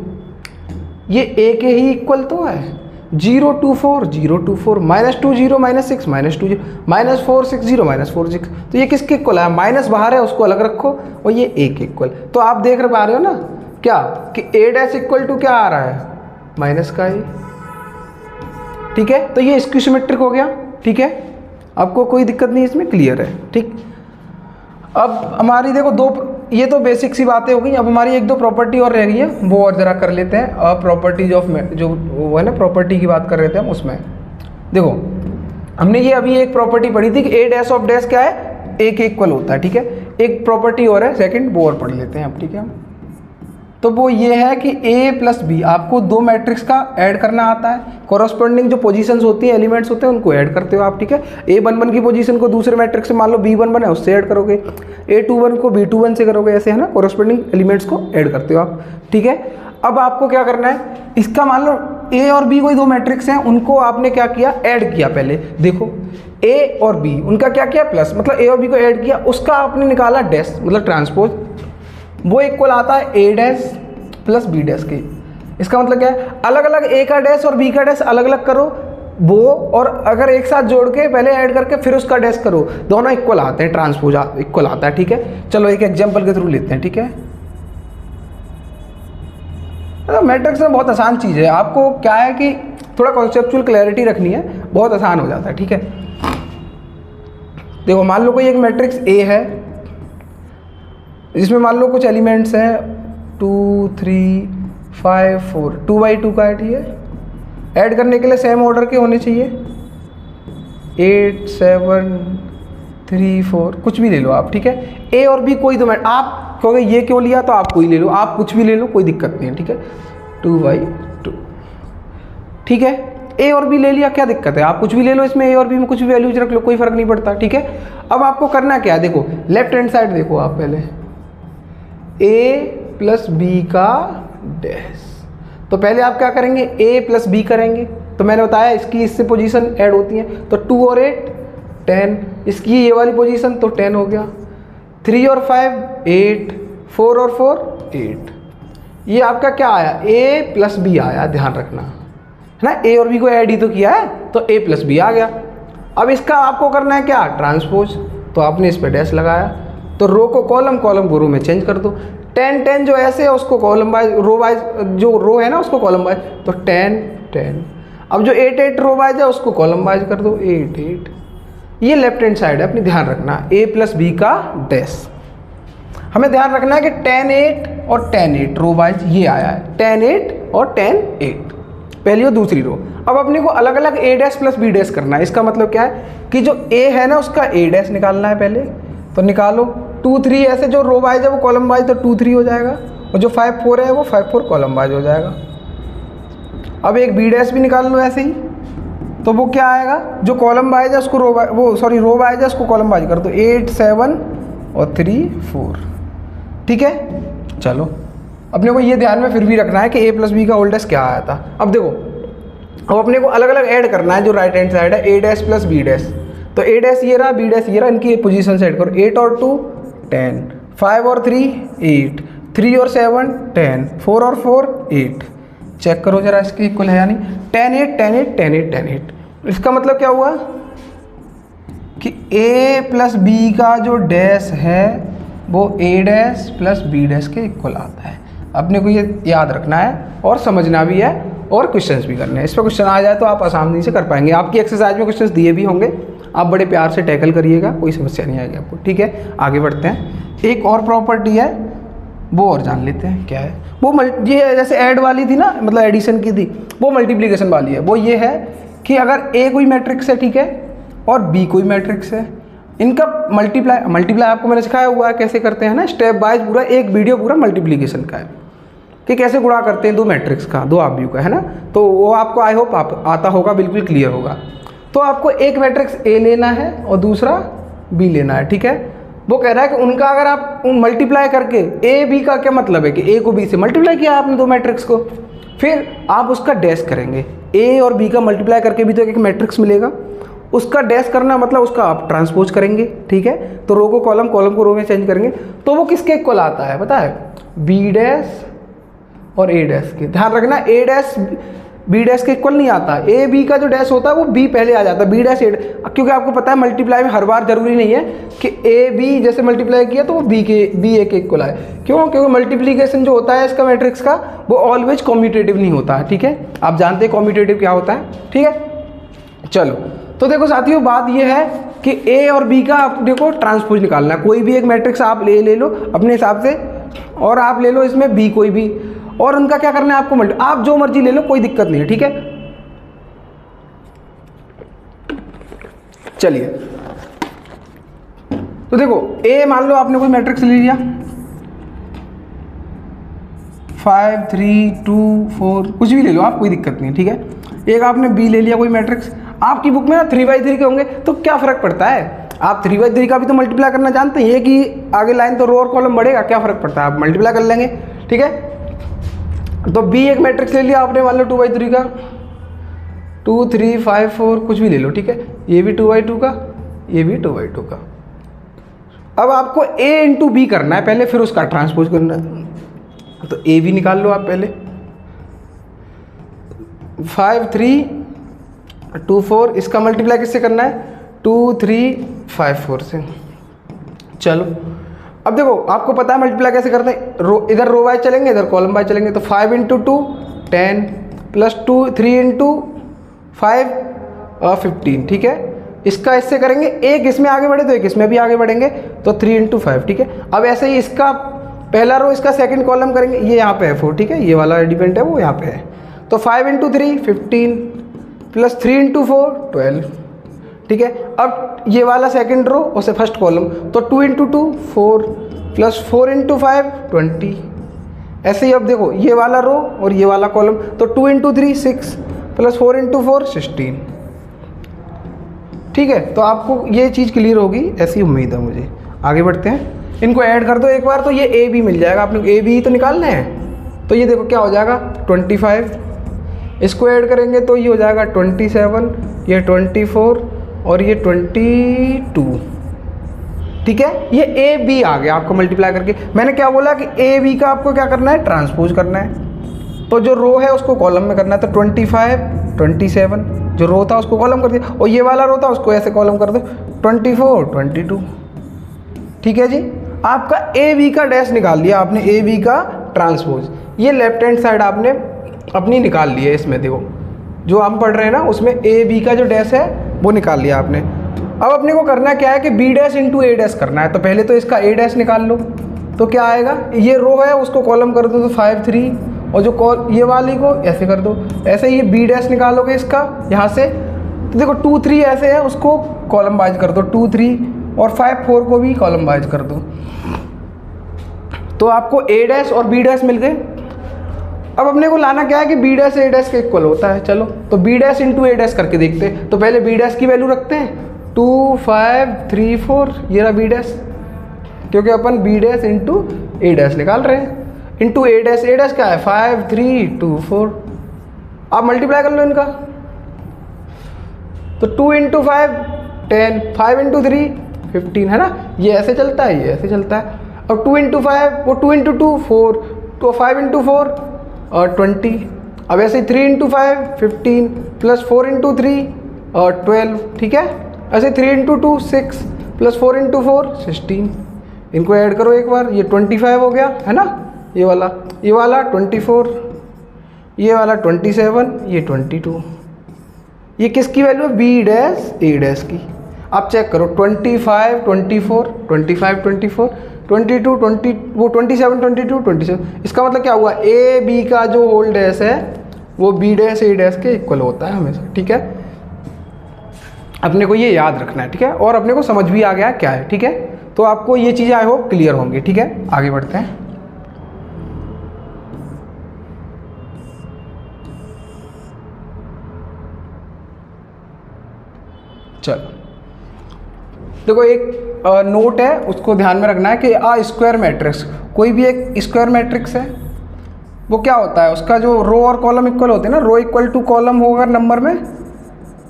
ये A के ही इक्वल तो है, 0 2 4 0 2 4, -2 0 -6 -2 0 -4 6 0 -4 6। तो ये किसके इक्वल है? माइनस बाहर है उसको अलग रखो, और ये A के इक्वल। तो आप देख पा रहे हो ना क्या कि A डैश इक्वल टू क्या आ रहा है, माइनस का ही, ठीक है। तो ये स्क्यू सिमेट्रिक हो गया, ठीक है। आपको कोई दिक्कत नहीं इसमें, क्लियर है, ठीक। अब हमारी देखो दो, ये तो बेसिक सी बातें हो गई। अब हमारी एक दो प्रॉपर्टी और रह गई है, वो और ज़रा कर लेते हैं। अब प्रॉपर्टीज ऑफ जो वो है ना, प्रॉपर्टी की बात कर रहे थे हम, उसमें देखो हमने ये अभी एक प्रॉपर्टी पढ़ी थी कि A डैश ऑफ डैश क्या है, A के इक्वल होता है, ठीक है। एक प्रॉपर्टी और है सेकंड, वो और पढ़ लेते हैं अब, ठीक है। तो वो ये है कि A प्लस B, आपको दो मैट्रिक्स का ऐड करना आता है। कॉरस्पॉन्डिंग जो पोजीशंस होती हैं, एलिमेंट्स होते हैं, उनको ऐड करते हो आप, ठीक है। A11 की पोजीशन को दूसरे मैट्रिक्स से मान लो B11 है उससे ऐड करोगे, A21 को B21 से करोगे, ऐसे है ना, कॉरस्पॉन्डिंग एलिमेंट्स को ऐड करते हो आप, ठीक है। अब आपको क्या करना है, इसका मान लो A और B कोई दो मैट्रिक्स हैं, उनको आपने क्या किया, ऐड किया। पहले देखो A और B उनका क्या किया, प्लस, मतलब A और B को ऐड किया, उसका आपने निकाला डैश, मतलब ट्रांसपोज, वो इक्वल आता है A dash plus B dash के। इसका मतलब क्या है, अलग अलग A का डैश और B का डैश अलग अलग करो वो, और अगर एक साथ जोड़ के पहले ऐड करके फिर उसका डैश करो, दोनों इक्वल आते हैं, ट्रांसपोज इक्वल आता है, ठीक है। चलो एक एग्जांपल के थ्रू लेते हैं, ठीक है। मैट्रिक्स में बहुत आसान चीज़ है, आपको क्या है कि थोड़ा कॉन्सेप्चुअल क्लैरिटी रखनी है, बहुत आसान हो जाता है, ठीक है। देखो मान लो कोई एक मैट्रिक्स A है जिसमें मान लो कुछ एलिमेंट्स हैं 2 3 5 4, 2x2 का है, ठीक है। ऐड करने के लिए सेम ऑर्डर के होने चाहिए, 8 7 3 4, कुछ भी ले लो आप, ठीक है। A और B कोई दो आप कहोगे ये क्यों लिया, तो आप कोई ले लो, आप कुछ भी ले लो, कोई दिक्कत नहीं है, ठीक है। 2x2, ठीक है। A और B ले लिया, क्या दिक्कत है, आप कुछ भी ले लो, इसमें A और B में कुछ भी वैल्यूज रख लो, कोई फर्क नहीं पड़ता, ठीक है। अब आपको करना क्या है, देखो लेफ्ट हैंड साइड देखो आप, पहले A प्लस B का डैश। तो पहले आप क्या करेंगे, A प्लस B करेंगे, तो मैंने बताया इसकी इससे पोजीशन ऐड होती है, तो 2 और 8 10, इसकी ये वाली पोजीशन तो 10 हो गया, 3 और 5 8, 4 और 4 8। ये आपका क्या आया, A प्लस B आया, ध्यान रखना है ना। A और B को ऐड ही तो किया है, तो A प्लस B आ गया। अब इसका आपको करना है क्या, ट्रांसपोज, तो आपने इस पर डैश लगाया, तो रो को कॉलम, कॉलम को रो में चेंज कर दो। 10 10 जो ऐसे है उसको कॉलम वाइज, रो वाइज, जो रो है ना उसको कॉलम वाइज, तो 10 10। अब जो 8 8 रो वाइज है उसको कॉलम वाइज कर दो, 8 8। ये लेफ्ट हैंड साइड है, अपनी ध्यान रखना, A प्लस B का डैश। हमें ध्यान रखना है कि 10 8 और 10 8 रो वाइज ये आया है, 10 8 और 10 8, पहली और दूसरी रो। अब अपने को अलग अलग A dash plus B dash करना है। इसका मतलब क्या है कि जो A है ना उसका A डैश निकालना है पहले, तो निकालो। 2 3 ऐसे जो रो वाइज है वो कॉलम वाइज, तो 2 3 हो जाएगा, और जो 5 4 है वो 5 4 कॉलम वाइज हो जाएगा। अब एक B डैश भी निकाल लो ऐसे ही, तो वो क्या आएगा, जो कॉलम वाइज है उसको रो वाइज है उसको कॉलम वाइज कर दो, 8 7 और 3 4, ठीक है। चलो अपने को ये ध्यान में फिर भी रखना है कि A प्लस B का होल डैश क्या आया था। अब देखो, अब अपने को अलग अलग ऐड करना है, जो राइट हैंड साइड है, A dash plus B dash, तो ए डैश ये रहा, बी डैश ये रहा, इनकी पोजीशन सेट करो। 8 और 2 10, 5 और 3 8, 3 और 7 10, 4 और 4 8। चेक करो जरा इसके इक्वल है या नहीं। 10 8 10 8 10 8 10 8। इसका मतलब क्या हुआ कि a प्लस बी का जो डैश है वो a dash plus B dash के इक्वल आता है। अपने को ये याद रखना है और समझना भी है और क्वेश्चंस भी करने हैं। इस पर क्वेश्चन आ जाए तो आप आसानी से कर पाएंगे। आपकी एक्सरसाइज में क्वेश्चंस दिए भी होंगे, आप बड़े प्यार से टैकल करिएगा, कोई समस्या नहीं आएगी आपको। ठीक है, आगे बढ़ते हैं। एक और प्रॉपर्टी है वो और जान लेते हैं क्या है वो। ये जैसे ऐड वाली थी ना, मतलब एडिशन की थी, वो मल्टीप्लिकेशन वाली है। वो ये है कि अगर ए कोई मैट्रिक्स है, ठीक है, और बी कोई मैट्रिक्स है, इनका मल्टीप्लाई आपको मैंने सिखाया हुआ है कैसे करते हैं ना, स्टेप वाइज पूरा एक वीडियो पूरा मल्टीप्लिकेशन का है कि कैसे गुणा करते हैं दो मैट्रिक्स का, दो आव्यूह का, है ना। तो वो आपको आई होप आता होगा, बिल्कुल क्लियर होगा। तो आपको एक मैट्रिक्स ए लेना है और दूसरा बी लेना है, ठीक है। वो कह रहा है कि उनका अगर आप मल्टीप्लाई करके, ए बी का क्या मतलब है कि ए को बी से मल्टीप्लाई किया आपने दो मैट्रिक्स को, फिर आप उसका डैश करेंगे। ए और बी का मल्टीप्लाई करके भी तो एक मैट्रिक्स मिलेगा, उसका डैश करना मतलब उसका आप ट्रांसपोज करेंगे, ठीक है। तो रो को कॉलम, कॉलम को रो में चेंज करेंगे, तो वो किसके इक्वल आता है पता है? बी डैश और ए डैश के। ध्यान रखना, ए डैश बी डैश के इक्वल नहीं आता। ए बी का जो डैश होता है वो बी पहले आ जाता है, बी डैश ए, क्योंकि आपको पता है मल्टीप्लाई में हर बार जरूरी नहीं है कि ए बी जैसे मल्टीप्लाई किया तो वो बी ए के इक्वल आए। क्यों? क्योंकि मल्टीप्लिकेशन जो होता है इसका मैट्रिक्स का वो ऑलवेज कॉम्यूटेटिव नहीं होता है, ठीक है। आप जानते हैं कॉम्यूटेटिव क्या होता है, ठीक है। चलो, तो देखो साथियों, बात ये है कि ए और बी का अपने को ट्रांसपोज निकालना है। कोई भी एक मैट्रिक्स आप ले लो अपने हिसाब से, और आप ले लो इसमें बी कोई भी, और उनका क्या करना है आपको आप जो मर्जी ले लो, कोई दिक्कत नहीं है, ठीक है। चलिए, तो देखो ए मान लो आपने कोई मैट्रिक्स ले लिया 5 3 2 4, कुछ भी ले लो आप, कोई दिक्कत नहीं है, ठीक है। एक आपने बी ले लिया कोई मैट्रिक्स, आपकी बुक में ना 3x3 के होंगे, तो क्या फर्क पड़ता है? आप 3x3 का भी तो मल्टीप्लाई करना जानते हैं, ये कि आगे लाइन तो रो और कॉलम बढ़ेगा, क्या फर्क पड़ता है, आप मल्टीप्लाई कर लेंगे, ठीक है। तो बी एक मैट्रिक्स ले लिया आपने, मान लो 2x3 का, 2 3 5 4 कुछ भी ले लो, ठीक है। ये भी 2x2 का, ये भी 2x2 का। अब आपको a इंटू बी करना है पहले, फिर उसका ट्रांसपोज करना है। तो a भी निकाल लो आप पहले। 5 3 2 4, इसका मल्टीप्लाई किससे करना है? 2 3 5 4 से। चलो, अब देखो आपको पता है मल्टीप्लाई कैसे करते हैं, इधर रो वाइज चलेंगे, इधर कॉलम वाइज चलेंगे। तो 5 इंटू 2 10 प्लस 2 3 इंटू 5 15, ठीक है। इसका इससे करेंगे, एक इसमें आगे बढ़े तो एक इसमें भी आगे बढ़ेंगे, तो 3 इंटू 5, ठीक है। अब ऐसे ही इसका पहला रो, इसका सेकंड कॉलम करेंगे, ये यहाँ पे है 4, ठीक है, ये वाला एलिमेंट है वो यहाँ पे है। तो 5 इंटू 3 15 प्लस 3 इंटू 4 12, ठीक है। अब ये वाला सेकंड रो और से फर्स्ट कॉलम, तो 2 इंटू 2 4 प्लस 4 इंटू 5 20। ऐसे ही अब देखो ये वाला रो और ये वाला कॉलम, तो 2 इंटू 3 6 प्लस 4 इंटू 4 16, ठीक है। तो आपको ये चीज़ क्लियर होगी, ऐसी उम्मीद है मुझे। आगे बढ़ते हैं, इनको ऐड कर दो एक बार, तो ये ए बी मिल जाएगा। आपने ए बी तो निकालना है, तो ये देखो क्या हो जाएगा 25, इसको ऐड करेंगे तो ये हो जाएगा 27, ये 24 और ये 22, ठीक है। ये ए बी आ गया आपको मल्टीप्लाई करके। मैंने क्या बोला कि ए बी का आपको क्या करना है? ट्रांसपोज करना है। तो जो रो है उसको कॉलम में करना है, तो 25 27 जो रो था उसको कॉलम कर दिया, और ये वाला रो था उसको ऐसे कॉलम कर दो 24 22, ठीक है जी। आपका ए बी का डैश निकाल लिया आपने, ए बी का ट्रांसपोज। ये लेफ्ट हैंड साइड आपने अपनी निकाल ली है। इसमें देखो जो हम पढ़ रहे हैं ना, उसमें ए बी का जो डैश है वो निकाल लिया आपने। अब अपने को करना क्या है कि बी डैश इंटू ए डैश करना है। तो पहले तो इसका ए डैश निकाल लो, तो क्या आएगा? ये रो है उसको कॉलम कर दो, तो 5 3, और जो ये वाली को ऐसे कर दो। ऐसे ये बी डैश निकालोगे इसका यहाँ से, तो देखो 2 3 ऐसे है, उसको कॉलम वाइज कर दो 2 3, और 5 4 को भी कॉलम वाइज कर दो। तो आपको ए डैश और बी डैश मिल गए। अब अपने को लाना क्या है कि बी डैश ए डैश के इक्वल होता है। चलो, तो बी डैश इंटू ए डैश करके देखते हैं। तो पहले बी डैश की वैल्यू रखते हैं 2 5 3 4, ये रहा बी डैश, क्योंकि अपन बी डैश इंटू ए डैश निकाल रहे हैं। इंटू ए डैश क्या है? 5 3 2 4। आप मल्टीप्लाई कर लो इनका, तो 2 इंटू 5 10, 5 इंटू 3 15 है ना, ये ऐसे चलता है, ये ऐसे चलता है। अब 2 इंटू 5 वो 2 इंटू 2 4, तो 5 इंटू 4 और 20। अब ऐसे 3 इंटू 5 15 प्लस 4 इंटू 3 और 12, ठीक है। ऐसे 3 इंटू 2 6 प्लस 4 इंटू 4 16। इनको ऐड करो एक बार, ये 25 हो गया है ना, ये वाला 24, ये वाला 27, ये 22। ये किसकी वैल्यू है, बी डैश ए डैश की। आप चेक करो 25 24 25 24 22 20 वो 27 22 27। इसका मतलब क्या हुआ, ए बी का जो होल डैश है वो बी डैश ए डैश के इक्वल होता है हमेशा, ठीक है। अपने को ये याद रखना है, ठीक है, और अपने को समझ भी आ गया क्या है, ठीक है। तो आपको ये चीज़ें आई होप क्लियर होंगी, ठीक है। आगे बढ़ते हैं। चलो देखो, एक नोट है, उसको ध्यान में रखना है कि स्क्वायर मैट्रिक्स, कोई भी एक स्क्वायर मैट्रिक्स है, वो क्या होता है, उसका जो रो और कॉलम इक्वल होते हैं ना, रो इक्वल टू कॉलम होगा नंबर में,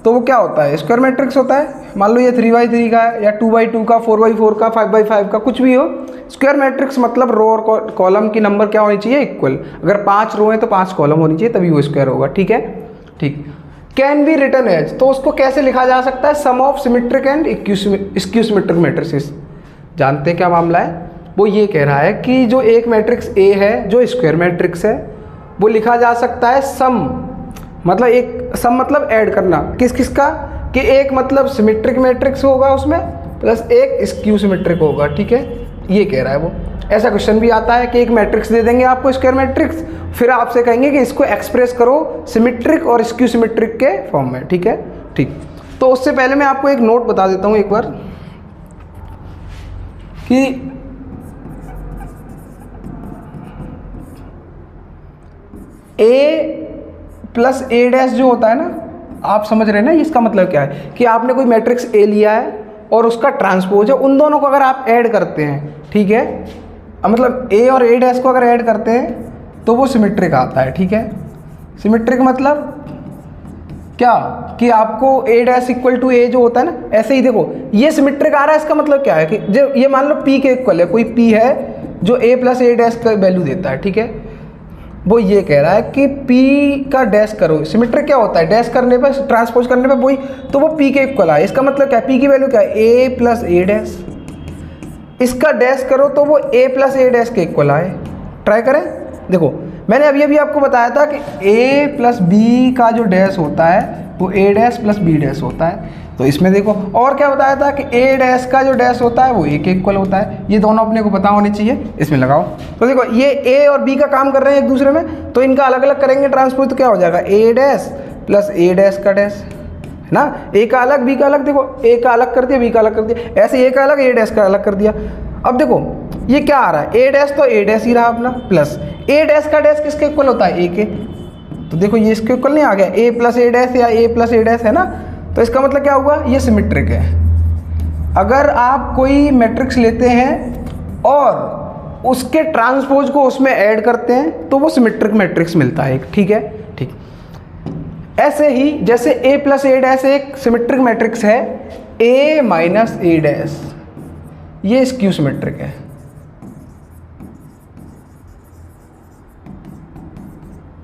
तो वो क्या होता है, स्क्वायर मैट्रिक्स होता है। मान लो ये 3x3 का है, या 2x2 का, 4x4 का, 5x5 का, कुछ भी हो। स्क्वायर मैट्रिक्स मतलब रो और कॉलम की नंबर क्या होनी चाहिए, इक्वल। अगर 5 रो है तो 5 कॉलम होनी चाहिए, तभी वो स्क्वायर होगा, ठीक है। ठीक, कैन बी रिटन एज, तो उसको कैसे लिखा जा सकता है, sum of symmetric and skew symmetric matrices. जानते हैं क्या मामला है, वो ये कह रहा है कि जो एक मैट्रिक्स ए है, जो स्क्वायर मैट्रिक्स है, वो लिखा जा सकता है सम, मतलब एक सम मतलब ऐड करना, किस किस का, कि एक मतलब सिमेट्रिक मैट्रिक्स होगा उसमें प्लस एक स्क्यू सिमेट्रिक होगा, ठीक है। ये कह रहा है वो। ऐसा क्वेश्चन भी आता है कि एक मैट्रिक्स दे देंगे आपको, स्क्वायर मैट्रिक्स, फिर आपसे कहेंगे कि इसको एक्सप्रेस करो सिमेट्रिक और स्क्यू सिमेट्रिक के फॉर्म में, ठीक है। ठीक, तो उससे पहले मैं आपको एक नोट बता देता हूँ एक बार कि ए प्लस ए डैश जो होता है ना, आप समझ रहे हैं ना, इसका मतलब क्या है कि आपने कोई मैट्रिक्स ए लिया है और उसका ट्रांसपोज है, उन दोनों को अगर आप ऐड करते हैं, ठीक है, मतलब ए और ए डैश को अगर ऐड करते हैं तो वो सिमेट्रिक आता है, ठीक है। सिमेट्रिक मतलब क्या, कि आपको ए डैश इक्वल टू ए जो होता है ना, ऐसे ही देखो ये सिमेट्रिक आ रहा है, इसका मतलब क्या है कि जो ये मान लो पी के इक्वल है, कोई पी है जो ए प्लस ए डैश का वैल्यू देता है, ठीक है। वो ये कह रहा है कि P का डैश करो, सिमेट्रिक क्या होता है, डैश करने पर, ट्रांसपोज करने पर वही, तो वो P के इक्वल आए। इसका मतलब क्या है, P की वैल्यू क्या है, A प्लस ए डैश, इसका डैश करो तो वो A प्लस ए डैश के इक्वल आए। ट्राई करें, देखो मैंने अभी आपको बताया था कि A प्लस बी का जो डैश होता है वो A dash plus B dash होता है। तो इसमें देखो और क्या बताया था कि A डैश का जो डैश होता है वो A के इक्वल होता है। ये दोनों अपने को पता होने चाहिए, इसमें लगाओ। तो देखो ये A और B का काम कर रहे हैं एक दूसरे में, तो इनका अलग अलग करेंगे ट्रांसपोज, तो क्या हो जाएगा, A dash plus A dash का डैश, है ना। A का अलग B का अलग, देखो A का अलग कर दिया, B का अलग कर दिया, ऐसे A का अलग A डैश का अलग कर दिया। अब देखो ये क्या आ रहा है, A डैश तो A डैश ही रहा अपना, प्लस A डैश का डैश किसके इक्वल होता है, A के। तो देखो ये इसके इक्वल नहीं आ गया, A प्लस ए डैश या A प्लस ए डैश, है ना। तो इसका मतलब क्या हुआ, ये सिमेट्रिक है। अगर आप कोई मैट्रिक्स लेते हैं और उसके ट्रांसपोज को उसमें ऐड करते हैं तो वो सिमेट्रिक मैट्रिक्स मिलता है एक, ठीक है। ठीक, ऐसे ही जैसे A प्लस ए डैश एक सिमेट्रिक मैट्रिक्स है, A माइनस ए डैश ये स्क्यू सिमेट्रिक है।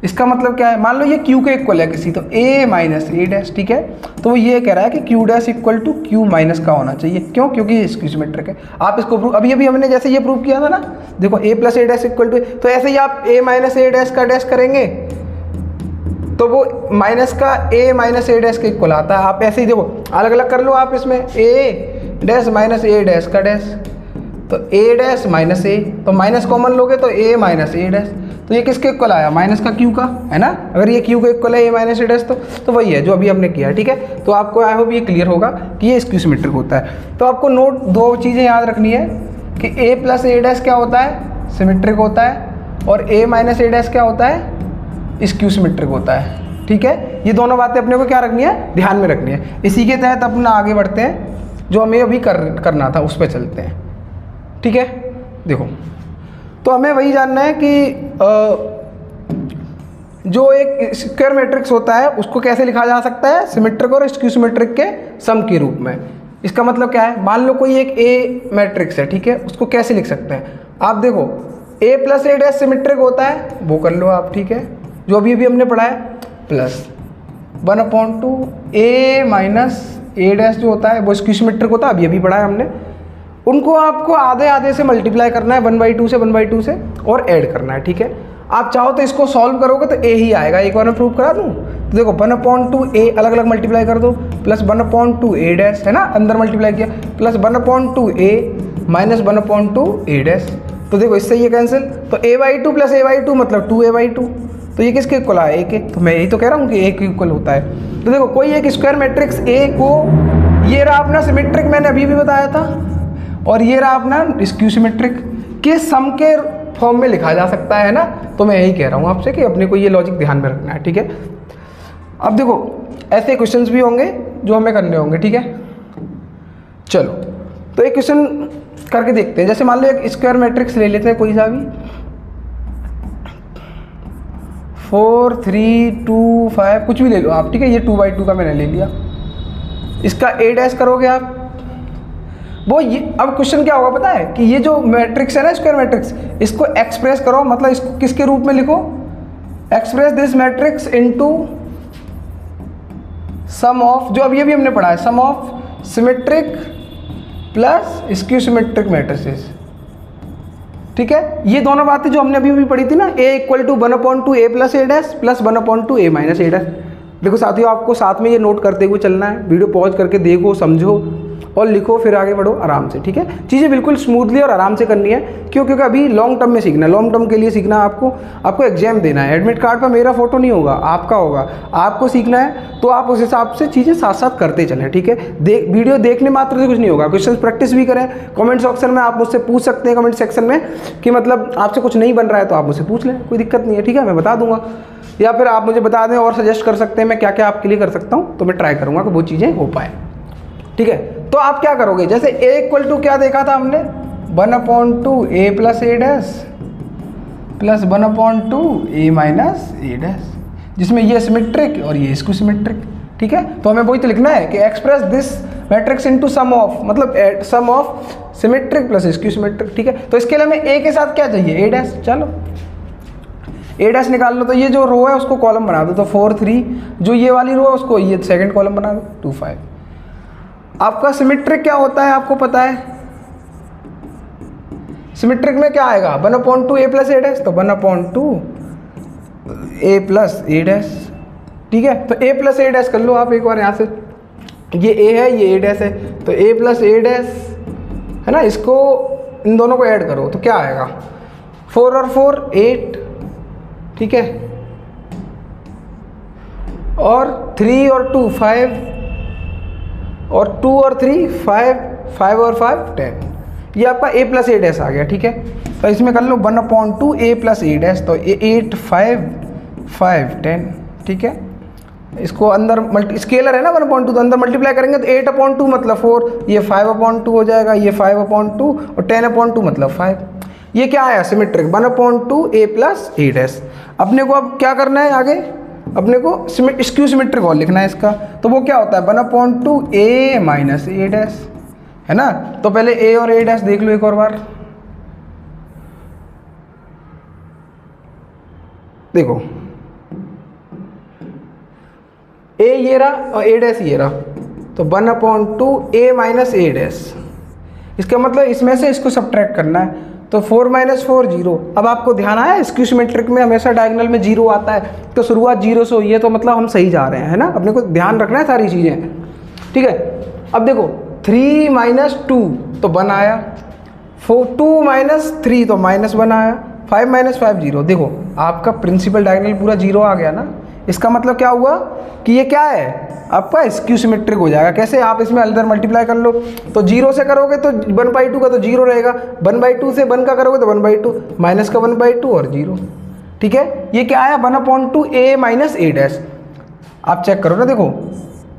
इसका मतलब क्या है, मान लो ये Q के इक्वल है किसी, तो A माइनस ए डैश, ठीक है। तो वो ये कह रहा है कि Q dash equal to Q minus का होना चाहिए, क्यों, क्योंकि ये स्क्यू सिमेट्रिक है। आप इसको प्रूव, अभी हमने जैसे ये प्रूव किया था ना, देखो A plus A dash equal to, तो ऐसे ही आप A माइनस ए डैश का डैश करेंगे तो वो माइनस का A माइनस ए डैश के इक्वल आता है। आप ऐसे ही देखो अलग अलग कर लो आप, इसमें A dash minus A dash का डैश, तो A डैश माइनस ए, तो माइनस कॉमन लोगे तो A माइनस ए डैश, तो ये किसके इक्वल आया, माइनस का Q का, है ना। अगर ये Q के इक्वल है A माइनस ए डैश, तो वही है जो अभी हमने किया, ठीक है। तो आपको आई होप ये क्लियर होगा कि ये स्क्यू सिमेट्रिक होता है। तो आपको नोट दो चीज़ें याद रखनी है कि A प्लस ए डैश क्या होता है, सिमेट्रिक होता है, और A माइनस ए डैश क्या होता है, स्क्यू सिमेट्रिक होता है, ठीक है। ये दोनों बातें अपने को क्या रखनी है, ध्यान में रखनी है। इसी के तहत अपना आगे बढ़ते हैं, जो हमें अभी करना था उस पर चलते हैं, ठीक है। देखो तो हमें वही जानना है कि जो एक स्क्वायर मैट्रिक्स होता है उसको कैसे लिखा जा सकता है, सिमेट्रिक और स्क्यू सिमेट्रिक के सम के रूप में। इसका मतलब क्या है, मान लो कोई एक ए मैट्रिक्स है, ठीक है, उसको कैसे लिख सकते हैं आप देखो, ए प्लस ए डैश सिमेट्रिक होता है, वो कर लो आप, ठीक है, जो अभी अभी हमने पढ़ा है, प्लस 1/2 ए माइनस ए डैश जो होता है वो स्क्यू सिमेट्रिक होता है, अभी अभी पढ़ा है हमने। उनको आपको आधे आधे से मल्टीप्लाई करना है, 1/2 से 1/2 से, और ऐड करना है, ठीक है। आप चाहो तो इसको सॉल्व करोगे तो ए ही आएगा, एक बार मैं प्रूव करा दूँ तो देखो 1/2 ए अलग अलग मल्टीप्लाई कर दो, प्लस 1/2 ए डैश, है ना, अंदर मल्टीप्लाई किया, प्लस 1/2 ए माइनस 1/2 ए डैश, तो देखो इससे ये कैंसिल, तो a/2 प्लस a/2 मतलब 2a/2, तो ये किसके इक्वल आया, ए के, तो मैं यही तो कह रहा हूँ कि ए के इक्वल होता है। तो देखो कोई एक स्क्वायर मैट्रिक्स ए को, ये रहा अपना सिमेट्रिक मैंने अभी भी बताया था, और ये रहा अपना स्क्यू सिमेट्रिक, के सम के फॉर्म में लिखा जा सकता है ना, तो मैं यही कह रहा हूँ आपसे कि अपने को ये लॉजिक ध्यान में रखना है, ठीक है। अब देखो ऐसे क्वेश्चंस भी होंगे जो हमें करने होंगे, ठीक है। चलो तो एक क्वेश्चन करके देखते हैं, जैसे मान लो एक स्क्वायर मैट्रिक्स ले लेते हैं कोई सा भी, 4 3 2 5 कुछ भी ले लो आप, ठीक है, ये 2/2 का मैंने ले लिया, इसका ए डैश करोगे आप, वो ये अब क्वेश्चन क्या होगा पता है, कि ये जो मैट्रिक्स है ना स्क्वायर मैट्रिक्स, इसको एक्सप्रेस करो, मतलब इसको किसके रूप में लिखो, express this matrix into sum of, जो अभी अभी हमने पढ़ा है, sum of symmetric plus skew symmetric matrices, ठीक है। ये दोनों बातें जो हमने अभी अभी पढ़ी थी ना, a equal to 1/2 a plus A dash plus 1/2 a minus A dash. देखो साथियों आपको साथ में ये नोट करते हुए चलना है, वीडियो पॉज करके देखो, समझो और लिखो, फिर आगे बढ़ो आराम से, ठीक है। चीज़ें बिल्कुल स्मूथली और आराम से करनी है, क्यों, क्योंकि अभी लॉन्ग टर्म में सीखना है, लॉन्ग टर्म के लिए सीखना है आपको एग्जाम देना है, एडमिट कार्ड पर मेरा फोटो नहीं होगा, आपका होगा, आपको सीखना है, तो आप उस हिसाब से चीज़ें साथ साथ करते चलें, ठीक है। वीडियो देखने मात्र से कुछ नहीं होगा, क्वेश्चन प्रैक्टिस भी करें, कमेंट सेक्शन में आप मुझसे पूछ सकते हैं, कमेंट सेक्शन में कि मतलब आपसे कुछ नहीं बन रहा है तो आप मुझसे पूछ लें, कोई दिक्कत नहीं है, ठीक है, मैं बता दूंगा, या फिर आप मुझे बता दें और सजेस्ट कर सकते हैं मैं क्या क्या आपके लिए कर सकता हूँ, तो मैं ट्राई करूँगा कि वो चीज़ें हो पाए, ठीक है। तो आप क्या करोगे, जैसे a इक्वल टू क्या देखा था हमने, 1/2 a plus A dash plus 1/2 a minus A dash, जिसमें ये सिमेट्रिक और ये स्क्यू सिमेट्रिक, ठीक है। तो हमें वही तो लिखना है कि express this matrix into sum of, मतलब sum of symmetric plus skew symmetric, ठीक है। तो इसके लिए हमें a के साथ क्या चाहिए, a डैश, चलो a डैश निकाल लो, तो ये जो रो है उसको कॉलम बना दो, तो 4 3, जो ये वाली रो है उसको ये सेकंड कॉलम बना दो, 2 5। आपका सिमेट्रिक क्या होता है आपको पता है, सिमेट्रिक में क्या आएगा, 1/2 a प्लस ए डैश, तो 1/2 a प्लस ए डैश, ठीक है। तो a प्लस ए डैश कर लो आप एक बार यहाँ से, ये a है ये a डैश है, तो a प्लस ए डैश है ना, इसको इन दोनों को ऐड करो तो क्या आएगा, 4 और 4 8, ठीक है, और 3 और 2 5, और 2 और 3 5, 5 और 5 10, ये आपका a प्लस ए डैश आ गया, ठीक है। तो इसमें कर लो 1/2 a प्लस ए डैश, तो 8 5 5 10, ठीक है। इसको अंदर स्केलर है ना 1/2, तो अंदर मल्टीप्लाई करेंगे तो 8/2 मतलब 4, ये 5/2 हो जाएगा, ये 5/2 और 10/2 मतलब 5। ये क्या आया symmetric, 1/2 a plus A dash. अपने को अब क्या करना है आगे, अपने को स्क्यू सिमेट्रिक और लिखना है इसका, तो वो क्या होता है 1/2 a माइनस ए डैश, है ना। तो पहले a और a डैश देख लो एक और बार, देखो a ये रहा और a डैश ये रहा, तो 1/2 a माइनस ए डैश, इसका मतलब इसमें से इसको सब्ट्रैक्ट करना है, तो 4 - 4 0। अब आपको ध्यान आया स्क्यू सिमेट्रिक में हमेशा डायगोनल में 0 आता है, तो शुरुआत 0 से हुई है, तो मतलब हम सही जा रहे हैं, है ना। अपने को ध्यान रखना है सारी चीज़ें, ठीक है। अब देखो 3 - 2 तो 1 आया, 2 - 3 तो -1 आया, 5 - 5 0। देखो आपका प्रिंसिपल डायगोनल पूरा 0 आ गया ना, इसका मतलब क्या हुआ कि ये क्या है आपका स्क्यू सिमेट्रिक हो जाएगा। कैसे, आप इसमें अंदर मल्टीप्लाई कर लो, तो 0 से करोगे तो 1/2 का तो 0 रहेगा, 1/2 से 1 का करोगे तो 1/2, माइनस का 1/2 और 0, ठीक है। ये क्या आया 1/2 a माइनस ए डैश। आप चेक करो ना, देखो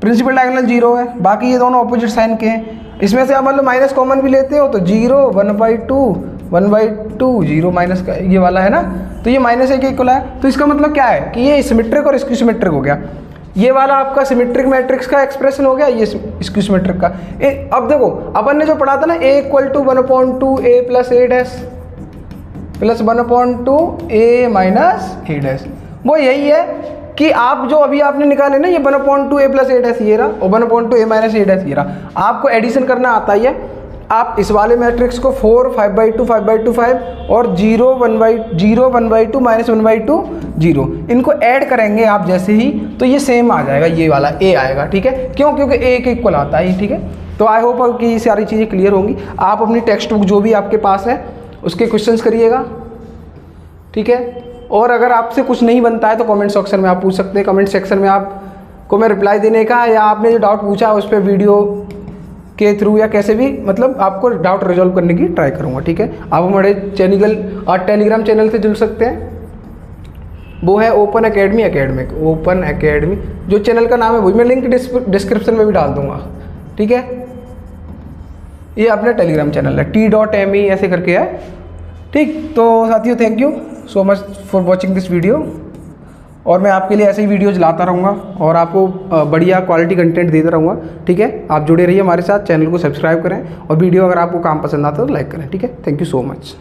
प्रिंसिपल डायगोनल 0 है, बाकी ये दोनों ऑपोजिट साइन के हैं। इसमें से आप मान लो माइनस कॉमन भी लेते हो तो 0 1/2 1/2 0 माइनस का ये वाला है ना, तो ये -1 के इक्वल है। तो इसका मतलब क्या है कि ये सिमेट्रिक और स्क्यू सिमेट्रिक हो गया। ये वाला आपका सिमेट्रिक मैट्रिक्स का एक्सप्रेशन हो गया, ये स्क्यू सिमेट्रिक का। अब देखो अपन ने जो पढ़ा था ना, a equal to 1/2 a plus a dash plus 1/2 a minus a dash, वो यही है कि आप जो अभी आपने निकाले ना, ये 1/2 a प्लस a डैश ये रहा और 1/2 a माइनस a डैश ये रहा। आपको एडिशन करना आता ही है। आप इस वाले मैट्रिक्स को 4 5/2 5/2 5 और 0 1/2 माइनस 1/2 0, इनको ऐड करेंगे आप जैसे ही, तो ये सेम आ जाएगा, ये वाला a आएगा, ठीक है। क्यों? क्योंकि a के इक्वल आता है, ठीक है। तो आई होप कि ये सारी चीज़ें क्लियर होंगी। आप अपनी टेक्स्ट बुक जो भी आपके पास है उसके क्वेश्चंस करिएगा, ठीक है। और अगर आपसे कुछ नहीं बनता है तो कमेंट सेक्शन में आप पूछ सकते हैं। कमेंट सेक्शन में आपको मैं रिप्लाई देने का, या आपने जो डाउट पूछा है उस पर वीडियो के थ्रू या कैसे भी, मतलब आपको डाउट रिजॉल्व करने की ट्राई करूँगा, ठीक है। आप हमारे चैनल और टेलीग्राम चैनल से जुड़ सकते हैं, वो है open academy academic, open academy जो चैनल का नाम है वही मैं लिंक डिस्क्रिप्शन में भी डाल दूंगा, ठीक है। ये अपना टेलीग्राम चैनल है t.me ऐसे करके है, ठीक। तो साथियों, thank you so much for watching this video, और मैं आपके लिए ऐसे ही वीडियोज लाता रहूँगा और आपको बढ़िया क्वालिटी कंटेंट देता रहूँगा, ठीक है। आप जुड़े रहिए हमारे साथ, चैनल को सब्सक्राइब करें और वीडियो अगर आपको काम पसंद आता है तो लाइक करें, ठीक है। Thank you so much.